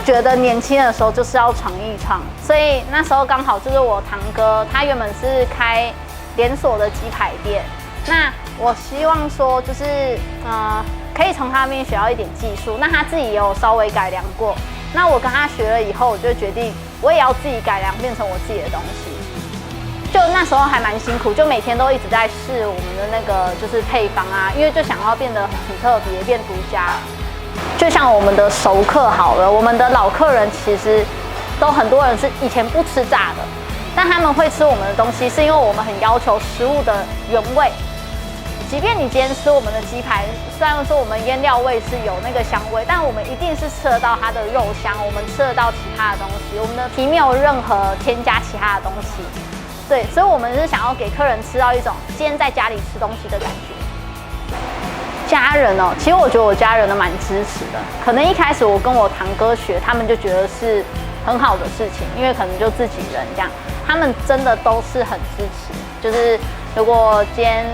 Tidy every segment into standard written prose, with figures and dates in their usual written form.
觉得年轻的时候就是要闯一闯，所以那时候刚好就是我堂哥，他原本是开连锁的鸡排店，那我希望说就是可以从他那边学到一点技术，那他自己也有稍微改良过，那我跟他学了以后，我就决定我也要自己改良，变成我自己的东西。就那时候还蛮辛苦，就每天都一直在试我们的那个就是配方啊，因为就想要变得很特别，变独家。就像我们的熟客好了，我们的老客人其实都很多人是以前不吃炸的，但他们会吃我们的东西，是因为我们很要求食物的原味。即便你今天吃我们的鸡排，虽然说我们腌料味是有那个香味，但我们一定是吃得到它的肉香，我们吃得到其他的东西，我们的皮没有任何添加其他的东西。对，所以我们是想要给客人吃到一种今天在家里吃东西的感觉。家人哦，其实我觉得我家人都蛮支持的。可能一开始我跟我堂哥学，他们就觉得是很好的事情，因为可能就自己人这样，他们真的都是很支持。就是如果今天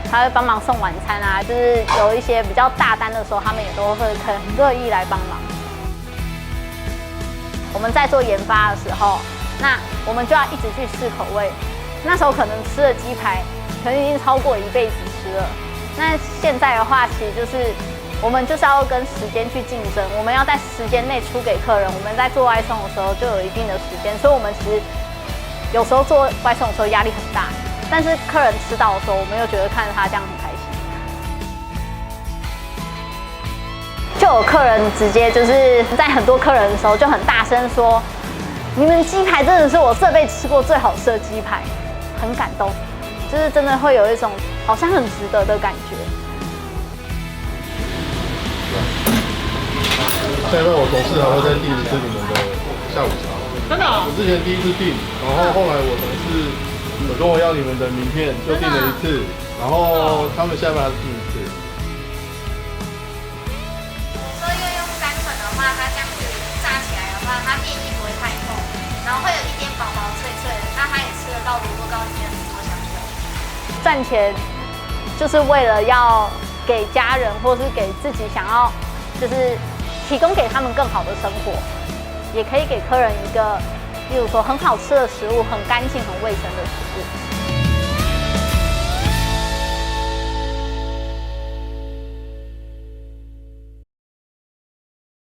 他会帮忙送晚餐啊，就是有一些比较大单的时候，他们也都会很乐意来帮忙。我们在做研发的时候，那我们就要一直去试口味。那时候可能吃的鸡排，可能已经超过一辈子吃了。那现在的话，其实就是我们就是要跟时间去竞争，我们要在时间内出给客人。我们在做外送的时候就有一定的时间，所以我们其实有时候做外送的时候压力很大，但是客人吃到的时候，我们又觉得看着他这样很开心。就有客人直接就是在很多客人的时候就很大声说：“你们鸡排真的是我这辈子吃过最好吃的鸡排。”很感动，就是真的会有一种好像很值得的感觉。下一位我同事还会再订一次你们的下午茶。真的、哦？我之前第一次订，然后后来我同事有跟我要你们的名片，就订了一次，然后他们下班还是订一次。说要用干粉的话，它这样子炸起来的话，它面衣不会太厚，然后会有一点薄薄脆脆的，那它也吃得到萝卜糕里面很多香料。赚钱就是为了要给家人，或是给自己想要，就是提供给他们更好的生活，也可以给客人一个，例如说很好吃的食物，很干净、很卫生的食物。